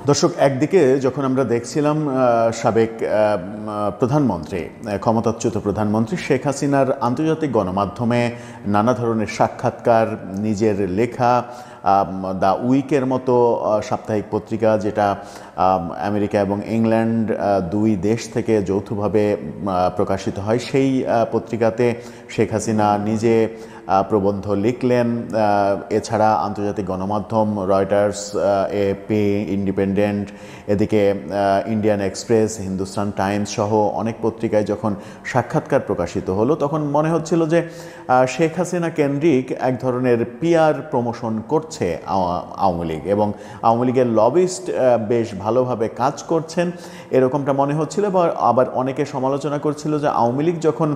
দর্শক, একদিকে যখন আমরা দেখছিলাম সাবেক প্রধানমন্ত্রী, ক্ষমতাচ্যুত প্রধানমন্ত্রী শেখ হাসিনার আন্তর্জাতিক গণমাধ্যমে নানা ধরনের সাক্ষাৎকার, নিজের লেখা দ্য উইকের মতো সাপ্তাহিক পত্রিকা, যেটা আমেরিকা এবং ইংল্যান্ড দুই দেশ থেকে যৌথভাবে প্রকাশিত হয়, সেই পত্রিকাতে শেখ হাসিনা নিজে প্রবন্ধ লিখলেন। এছাড়া আন্তর্জাতিক গণমাধ্যম রয়টার্স, এপি, ইন্ডিপেন্ডেন্ট, এদিকে ইন্ডিয়ান এক্সপ্রেস, হিন্দুস্তান টাইমস সহ অনেক পত্রিকায় যখন সাক্ষাৎকার প্রকাশিত হলো, তখন মনে হচ্ছিল যে শেখ হাসিনা কেন্দ্রিক এক ধরনের পিআর প্রমোশন করছে আওয়ামী লীগ, এবং আওয়ামী লীগের লবিস্ট বেশ ভালোভাবে কাজ করছেন এরকমটা মনে হচ্ছিল। আবার অনেকে সমালোচনা করছিল যে আওয়ামী লীগ যখন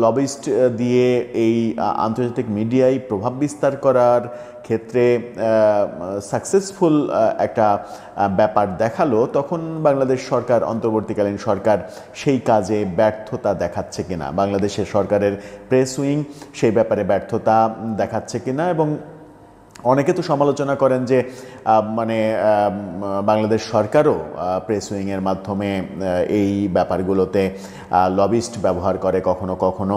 লবিস্ট দিয়ে এই আন্তর্জাতিক মিডিয়ায় প্রভাব বিস্তার করার ক্ষেত্রে সাকসেসফুল একটা ব্যাপার দেখালো, তখন বাংলাদেশ সরকার, অন্তর্বর্তীকালীন সরকার সেই কাজে ব্যর্থতা দেখাচ্ছে কিনা, বাংলাদেশের সরকারের প্রেস উইং সেই ব্যাপারে ব্যর্থতা দেখাচ্ছে কিনা। এবং অনেকে তো সমালোচনা করেন যে বাংলাদেশ সরকারও প্রেস উইংয়ের মাধ্যমে এই ব্যাপারগুলোতে লবিস্ট ব্যবহার করে কখনো কখনো।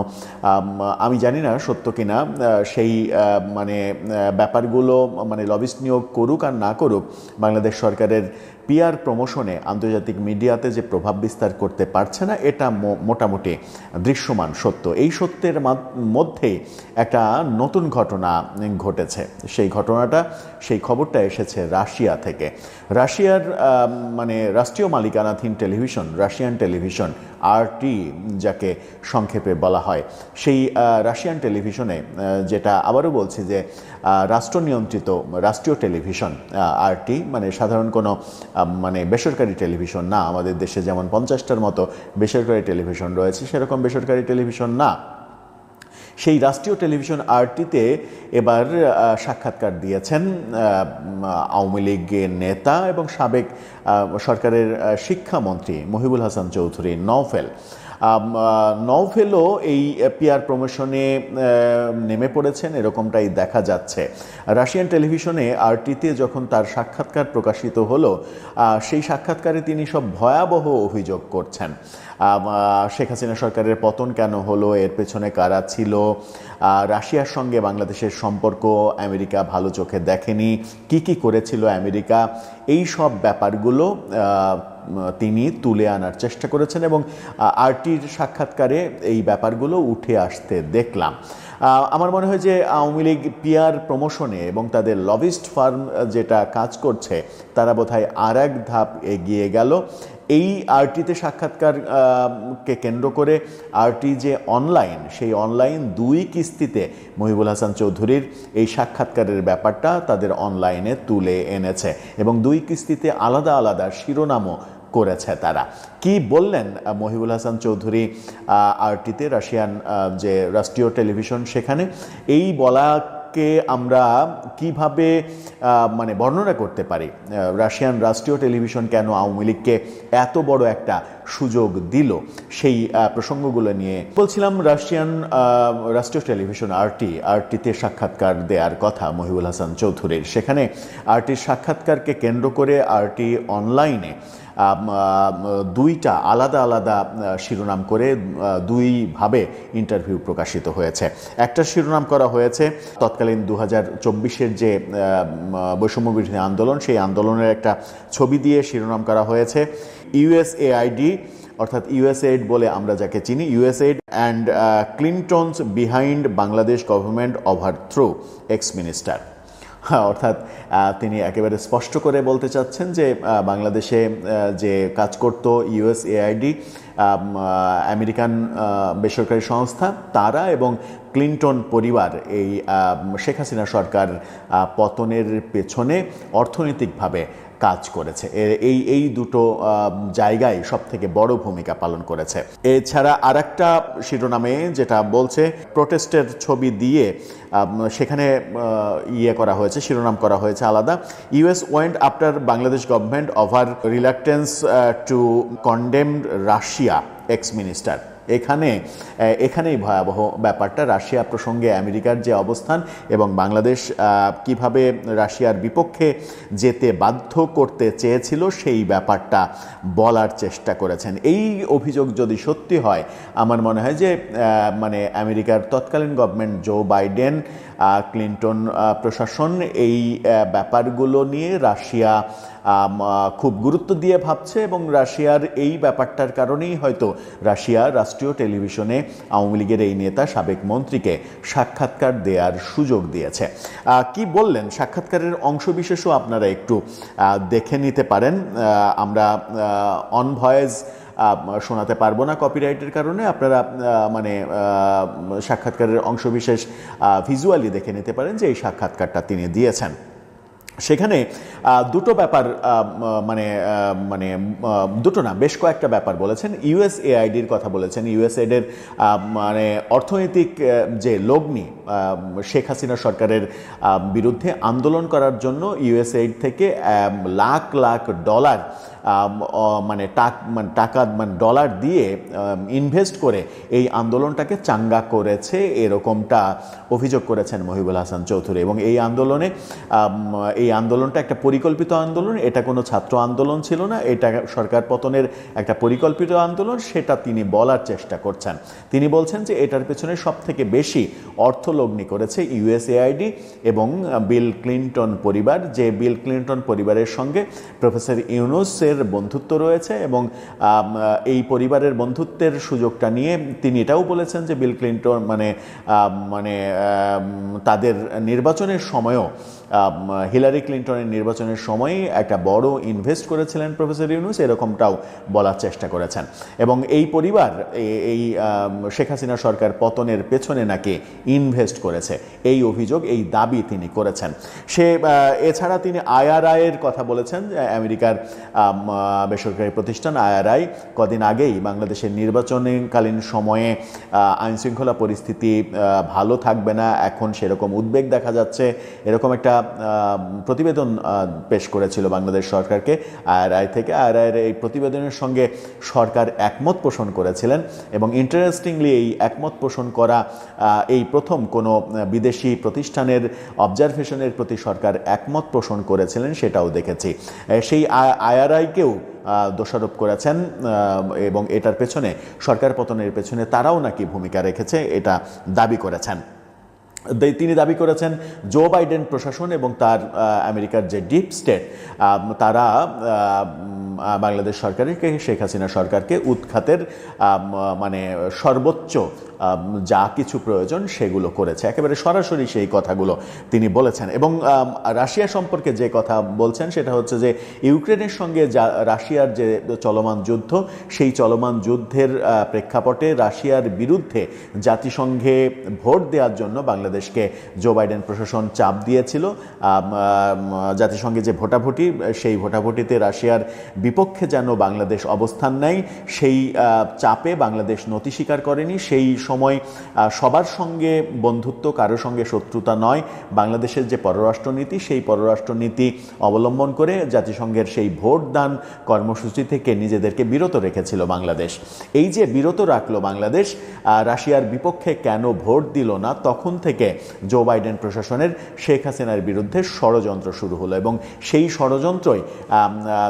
আমি জানি না সত্য কিনা সেই ব্যাপারগুলো, লবিস্ট নিয়োগ করুক আর না করুক, বাংলাদেশ সরকারের পিআর প্রমোশনে আন্তর্জাতিক মিডিয়াতে যে প্রভাব বিস্তার করতে পারছে না, এটা মোটামুটি দৃশ্যমান সত্য। এই সত্যের মধ্যেই একটা নতুন ঘটনা ঘটেছে। সেই খবরটা এসেছে রাশিয়া থেকে। রাশিয়ার রাষ্ট্রীয় মালিকানাধীন টেলিভিশন, রাশিয়ান টেলিভিশন, আরটি যাকে সংক্ষেপে বলা হয়, সেই রাশিয়ান টেলিভিশনে, যেটা আবারও বলছি যে রাষ্ট্রনিয়ন্ত্রিত রাষ্ট্রীয় টেলিভিশন, আরটি সাধারণ কোনো বেসরকারি টেলিভিশন না। আমাদের দেশে যেমন 50টার মতো বেসরকারি টেলিভিশন রয়েছে, সেরকম বেসরকারি টেলিভিশন না। সেই রাষ্ট্রীয় টেলিভিশন আরটিতে এবার সাক্ষাৎকার দিয়েছেন আওয়ামী লীগের নেতা এবং সাবেক সরকারের শিক্ষামন্ত্রী মহিবুল হাসান চৌধুরী নওফেলও এই পিআর প্রমোশনে নেমে পড়েছেন, এরকমটাই দেখা যাচ্ছে। রাশিয়ান টেলিভিশনে আরটিতে যখন তার সাক্ষাৎকার প্রকাশিত হলো, সেই সাক্ষাৎকারে তিনি সব ভয়াবহ অভিযোগ করছেন। শেখ হাসিনা সরকারের পতন কেন হলো, এর পেছনে কারা ছিল, রাশিয়ার সঙ্গে বাংলাদেশের সম্পর্ক আমেরিকা ভালো চোখে দেখেনি, কি করেছিল আমেরিকা, এই সব ব্যাপারগুলো তিনি তুলে আনার চেষ্টা করেছেন এবং আরটির সাক্ষাৎকারে এই ব্যাপারগুলো উঠে আসতে দেখলাম। আমার মনে হয় যে আওয়ামী লীগ পিআর প্রমোশনে এবং তাদের লবিস্ট ফার্ম যেটা কাজ করছে, তারা বোধহয় আর এক ধাপ এগিয়ে গেল। এই আরটিতে সাক্ষাৎকারকে কেন্দ্র করে আরটি যে অনলাইন, সেই অনলাইন 2 কিস্তিতে মহিবুল হাসান চৌধুরীর এই সাক্ষাৎকারের ব্যাপারটা তাদের অনলাইনে তুলে এনেছে এবং 2 কিস্তিতে আলাদা আলাদা শিরোনামও করেছে। তারা কি বললেন মহিবুল হাসান চৌধুরী আরটিতে, রাশিয়ান যে রাষ্ট্রীয় টেলিভিশন, সেখানে এই বলাকে আমরা কিভাবে বর্ণনা করতে পারি? রাশিয়ান রাষ্ট্রীয় টেলিভিশন কেন আওয়ামী লীগকে এত বড় একটা সুযোগ দিল, সেই প্রসঙ্গগুলো নিয়ে বলছিলাম। রাশিয়ান রাষ্ট্রীয় টেলিভিশন আরটিতে সাক্ষাৎকার দেওয়ার কথা মহিবুল হাসান চৌধুরীর। সেখানে আরটির সাক্ষাৎকারকে কেন্দ্র করে আরটি অনলাইনে 2টা আলাদা আলাদা শিরোনাম করে 2ভাবে ইন্টারভিউ প্রকাশিত হয়েছে। একটা শিরোনাম করা হয়েছে তৎকালীন 2024-এর যে বৈষম্যবিরোধী আন্দোলন, সেই আন্দোলনের একটা ছবি দিয়ে শিরোনাম করা হয়েছে ইউএসএআইডি, অর্থাৎ ইউএসএইড বলে আমরা যাকে চিনি, USAID and Clintons behind Bangladesh government overthrow ex minister. অর্থাৎ তিনি একেবারে স্পষ্ট করে বলতে চাচ্ছেন যে বাংলাদেশে যে কাজ করত ইউএসএআইডি, আমেরিকান বেসরকারি সংস্থা, তারা এবং ক্লিনটন পরিবার এই শেখ হাসিনা সরকার পতনের পেছনে অর্থনৈতিকভাবে কাজ করেছে। এই দুটো জায়গায় সব থেকে বড় ভূমিকা পালন করেছে। এছাড়া আরেকটা শিরোনামে যেটা বলছে, প্রোটেস্টের ছবি দিয়ে সেখানে করা হয়েছে, শিরোনাম করা হয়েছে আলাদা, US went after Bangladesh government over reluctance to condemned Russia ex minister. এখানেই ভয়াবহ ব্যাপারটা। রাশিয়া প্রসঙ্গে আমেরিকার যে অবস্থান এবং বাংলাদেশ কিভাবে রাশিয়ার বিপক্ষে যেতে বাধ্য করতে চেয়েছিল সেই ব্যাপারটা বলার চেষ্টা করেছেন। এই অভিযোগ যদি সত্যি হয়, আমার মনে হয় যে মানে আমেরিকার তৎকালীন গভর্নমেন্ট, জো বাইডেন, ক্লিন্টন প্রশাসন এই ব্যাপারগুলো নিয়ে রাশিয়া খুব গুরুত্ব দিয়ে ভাবছে এবং রাশিয়ার এই ব্যাপারটার কারণেই হয়তো রাশিয়া রাষ্ট্রীয় টেলিভিশনে আওয়ামী লীগের এই নেতা, সাবেক মন্ত্রীকে সাক্ষাৎকার দেওয়ার সুযোগ দিয়েছে। কি বললেন সাক্ষাৎকারের অংশবিশেষও আপনারা একটু দেখে নিতে পারেন। আমরা অন ভয়েস শোনাতে পারবো না কপিরাইটের কারণে, আপনারা মানে সাক্ষাৎকারের অংশবিশেষ ভিজুয়ালি দেখে নিতে পারেন যে এই সাক্ষাৎকারটা তিনি দিয়েছেন। সেখানে দুটো ব্যাপার মানে মানে দুটো না, বেশ কয়েকটা ব্যাপার বলেছেন। ইউএসএআইডির কথা বলেছেন। ইউএসএআইডির মানে অর্থনৈতিক যে লগ্নি, শেখ হাসিনা সরকারের বিরুদ্ধে আন্দোলন করার জন্য ইউএসএআইড থেকে লাখ লাখ ডলার মানে টাকা মানে ডলার দিয়ে ইনভেস্ট করে এই আন্দোলনটাকে চাঙ্গা করেছে, এরকমটা অভিযোগ করেছেন মহিবুল হাসান চৌধুরী। এবং এই আন্দোলনটা একটা পরিকল্পিত আন্দোলন, এটা কোনো ছাত্র আন্দোলন ছিল না, এটা সরকার পতনের একটা পরিকল্পিত আন্দোলন, সেটা তিনি বলার চেষ্টা করছেন। তিনি বলছেন যে এটার পেছনে সবথেকে বেশি অর্থ লগ্নি করেছে ইউএসএআইডি এবং বিল ক্লিন্টন পরিবার, যে বিল ক্লিন্টন পরিবারের সঙ্গে প্রফেসর ইউনূসের বন্ধুত্ব রয়েছে। এবং এই পরিবারের বন্ধুত্বের সুযোগটা নিয়ে তিনি এটাও বলেছেন যে বিল ক্লিন্টন মানে তাদের নির্বাচনের সময়ও, হিলারি ক্লিন্টনের নির্বাচনের সময় একটা বড় ইনভেস্ট করেছিলেন প্রফেসর ইউনূস, এরকমটাও বলার চেষ্টা করেছেন। এবং এই পরিবার এই শেখ হাসিনা সরকার পতনের পেছনে নাকি ইনভেস্ট করেছে, এই অভিযোগ, এই দাবি তিনি করেছেন। এছাড়া তিনি আইআরআইয়ের কথা বলেছেন। আমেরিকার বেসরকারি প্রতিষ্ঠান আইআরআই কদিন আগেই বাংলাদেশের নির্বাচনকালীন সময়ে আইনশৃঙ্খলা পরিস্থিতি ভালো থাকবে না, এখন সেরকম উদ্বেগ দেখা যাচ্ছে, এরকম একটা প্রতিবেদন পেশ করেছিল বাংলাদেশ সরকারকে আইআরআই থেকে। আইআরআইয়ের এই প্রতিবেদনের সঙ্গে সরকার একমত পোষণ করেছিলেন এবং ইন্টারেস্টিংলি এই একমত পোষণ করা এই প্রথম কোনো বিদেশি প্রতিষ্ঠানের অবজারভেশনের প্রতি সরকার একমত পোষণ করেছিলেন, সেটাও দেখেছি। সেই আইআরআইকেও দোষারোপ করেছেন এবং এটার পেছনে, সরকার পতনের পেছনে তারাও নাকি ভূমিকা রেখেছে, এটা দাবি করেছেন। তিনি দাবি করেছেন জো বাইডেন প্রশাসন এবং তার আমেরিকার যে ডিপ স্টেট, তারা বাংলাদেশ সরকারকে, শেখ হাসিনা সরকারকে উৎখাতের মানে সর্বোচ্চ যা কিছু প্রয়োজন সেগুলো করেছে। একেবারে সরাসরি সেই কথাগুলো তিনি বলেছেন। এবং রাশিয়া সম্পর্কে যে কথা বলছেন সেটা হচ্ছে যে ইউক্রেনের সঙ্গে রাশিয়ার যে চলমান যুদ্ধ, সেই চলমান যুদ্ধের প্রেক্ষাপটে রাশিয়ার বিরুদ্ধে জাতিসংঘে ভোট দেওয়ার জন্য বাংলাদেশকে জো বাইডেন প্রশাসন চাপ দিয়েছিল। জাতিসংঘে যে ভোটাভুটি, সেই ভোটাভুটিতে রাশিয়ার বিপক্ষে যেন বাংলাদেশ অবস্থান নেয়, সেই চাপে বাংলাদেশ নতি স্বীকার করেনি। সেই সময় সবার সঙ্গে বন্ধুত্ব, কারোর সঙ্গে শত্রুতা নয়, বাংলাদেশের যে পররাষ্ট্রনীতি, সেই পররাষ্ট্রনীতি অবলম্বন করে জাতিসংঘের সেই ভোটদান কর্মসূচি থেকে নিজেদেরকে বিরত রেখেছিল বাংলাদেশ। এই যে বিরত রাখলো বাংলাদেশ, রাশিয়ার বিপক্ষে কেন ভোট দিল না, তখন থেকে জো বাইডেন প্রশাসনের শেখ হাসিনার বিরুদ্ধে ষড়যন্ত্র শুরু হলো। এবং সেই ষড়যন্ত্রই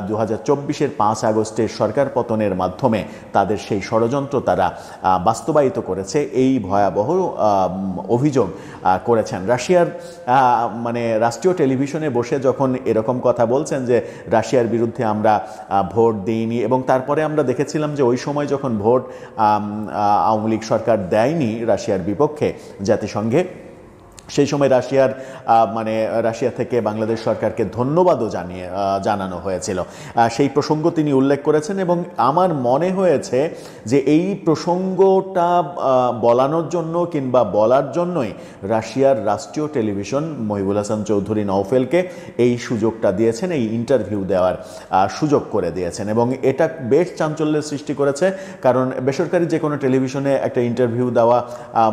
2024-এর 5 আগস্টের সরকার পতনের মাধ্যমে তাদের সেই ষড়যন্ত্র তারা বাস্তবায়িত করেছে, এই ভয়াবহ অভিযোগ করেছেন। রাশিয়ার মানে রাষ্ট্রীয় টেলিভিশনে বসে যখন এরকম কথা বলছেন যে রাশিয়ার বিরুদ্ধে আমরা ভোট দিইনি, এবং তারপরে আমরা দেখেছিলাম যে ওই সময় যখন ভোট আওয়ামী লীগ সরকার দেয়নি রাশিয়ার বিপক্ষে জাতিসংঘে, সেই সময় রাশিয়া থেকে বাংলাদেশ সরকারকে ধন্যবাদও জানানো হয়েছিল। সেই প্রসঙ্গ তিনি উল্লেখ করেছেন এবং আমার মনে হয়েছে যে এই প্রসঙ্গটা বলানোর জন্য কিংবা বলার জন্যই রাশিয়ার রাষ্ট্রীয় টেলিভিশন মহিবুল হাসান চৌধুরী নওফেলকে এই সুযোগটা দিয়েছেন, এই ইন্টারভিউ দেওয়ার সুযোগ করে দিয়েছেন। এবং এটা বেশ চাঞ্চল্যের সৃষ্টি করেছে, কারণ বেসরকারি যে কোনো টেলিভিশনে একটা ইন্টারভিউ দেওয়া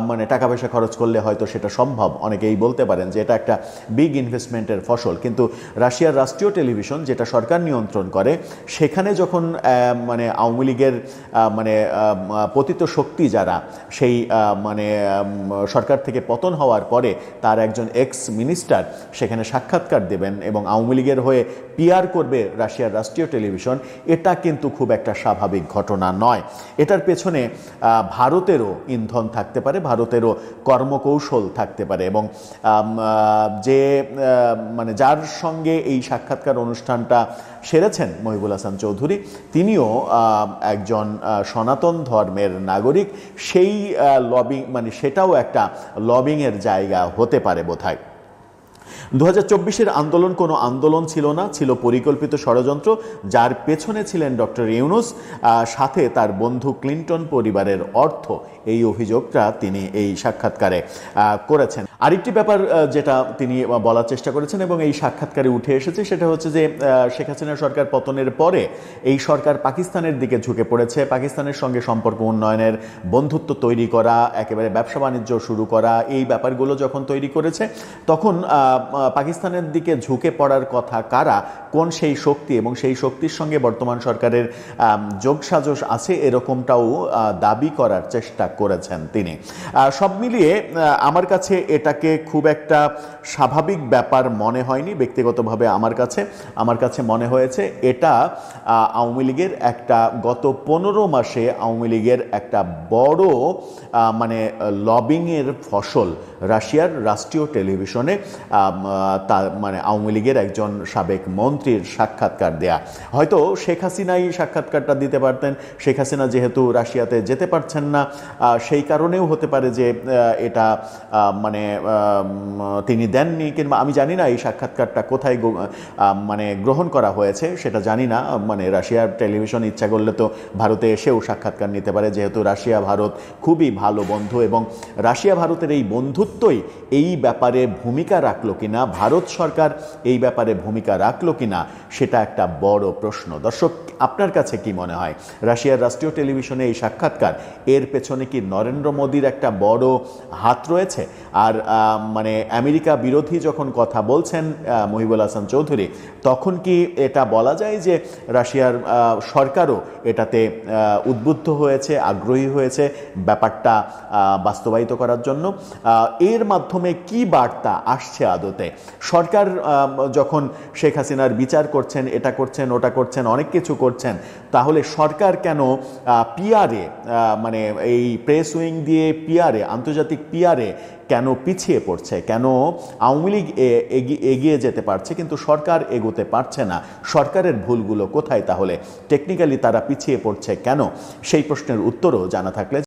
মানে টাকা পয়সা খরচ করলে হয়তো সেটা সম্ভব, অনেকেই বলতে পারেন যে এটা একটা বিগ ইনভেস্টমেন্টের ফসল, কিন্তু রাশিয়ার রাষ্ট্রীয় টেলিভিশন যেটা সরকার নিয়ন্ত্রণ করে, সেখানে যখন মানে আওয়ামী লীগের মানে পতিত শক্তি যারা সেই মানে সরকার থেকে পতন হওয়ার পরে তার একজন এক্স মিনিস্টার সেখানে সাক্ষাৎকার দেবেন এবং আওয়ামী লীগের হয়ে পিআর করবে রাশিয়ার রাষ্ট্রীয় টেলিভিশন, এটা কিন্তু খুব একটা স্বাভাবিক ঘটনা নয়। এটার পেছনে ভারতেরও ইন্ধন থাকতে পারে, ভারতেরও কর্মকৌশল থাকতে পারে, এবং যে মানে যার সঙ্গে এই সাক্ষাৎকার অনুষ্ঠানটা সেরেছেন মহিবুল হাসান চৌধুরী, তিনিও একজন সনাতন ধর্মের নাগরিক। সেই লবিং মানে সেটাও একটা লবিংয়ের জায়গা হতে পারে বোধহয়। 2024-এর আন্দোলন কোনো আন্দোলন ছিল না, ছিল পরিকল্পিত ষড়যন্ত্র, যার পেছনে ছিলেন ডক্টর ইউনূস, সাথে তার বন্ধু ক্লিন্টন পরিবারের অর্থ। এই অভিযোগটা তিনি এই সাক্ষাৎকারে করেছেন। আরেকটি ব্যাপার যেটা তিনি বলার চেষ্টা করেছেন এবং এই সাক্ষাৎকারে উঠে এসেছে, সেটা হচ্ছে যে শেখ হাসিনা সরকার পতনের পরে এই সরকার পাকিস্তানের দিকে ঝুঁকে পড়েছে, পাকিস্তানের সঙ্গে সম্পর্ক উন্নয়নের, বন্ধুত্ব তৈরি করা, একেবারে ব্যবসা বাণিজ্য শুরু করা, এই ব্যাপারগুলো যখন তৈরি করেছে তখন পাকিস্তানের দিকে ঝুঁকে পড়ার কথা কারা, কোন সেই শক্তি, এবং সেই শক্তির সঙ্গে বর্তমান সরকারের যোগসাজশ আছে এরকমটাও দাবি করার চেষ্টা করেছেন তিনি। সব মিলিয়ে আমার কাছে এটাকে খুব একটা স্বাভাবিক ব্যাপার মনে হয়নি ব্যক্তিগতভাবে। আমার কাছে মনে হয়েছে এটা আওয়ামী লীগের একটা গত 15 মাসে আওয়ামী লীগের একটা বড় মানে লবিংয়ের ফসল রাশিয়ার রাষ্ট্রীয় টেলিভিশনে তার মানে আওয়ামী লীগের একজন সাবেক মন্ত্রীর সাক্ষাৎকার দেয়া। হয়তো শেখ হাসিনাই সাক্ষাৎকারটা দিতে পারতেন, শেখ হাসিনা যেহেতু রাশিয়াতে যেতে পারছেন না সেই কারণেও হতে পারে যে এটা মানে তিনি দেননি, কিংবা আমি জানি না এই সাক্ষাৎকারটা কোথায় মানে গ্রহণ করা হয়েছে সেটা জানি না। মানে রাশিয়ার টেলিভিশন ইচ্ছা করলে তো ভারতে এসেও সাক্ষাৎকার নিতে পারে, যেহেতু রাশিয়া ভারত খুবই ভালো বন্ধু, এবং রাশিয়া ভারতের এই বন্ধুত্বই এই ব্যাপারে ভূমিকা রাখলো কিনা, ভারত সরকার এই ব্যাপারে ভূমিকা রাখলো কিনা, সেটা একটা বড় প্রশ্ন। দর্শক, আপনার কাছে কি মনে হয় রাশিয়ার রাষ্ট্রীয় টেলিভিশনে এই সাক্ষাৎকার, এর পেছনে কি নরেন্দ্র মোদীর একটা বড় হাত রয়েছে? আর মানে আমেরিকা বিরোধী যখন কথা বলছেন মহিবুল হাসান চৌধুরী, তখন কি এটা বলা যায় যে রাশিয়ার সরকারও এটাতে উদ্বুদ্ধ হয়েছে, আগ্রহী হয়েছে ব্যাপারটা বাস্তবায়িত করার জন্য? এর মাধ্যমে কি বার্তা আসছে আদতে? সরকার যখন শেখ হাসিনার বিচার করছেন, এটা করছেন, ওটা করছেন, অনেক কিছু করছেন, তাহলে সরকার কেন পিআরে মানে এই প্রেস উইং দিয়ে পিআরে, আন্তর্জাতিক পিআরে কেন পিছিয়ে পড়ছে? কেন আওয়ামী লীগ এগিয়ে যেতে পারছে কিন্তু সরকার এগোতে পারছে না? সরকারের ভুলগুলো কোথায় তাহলে? টেকনিক্যালি তারা পিছিয়ে পড়ছে কেন? সেই প্রশ্নের উত্তরও জানা থাকলে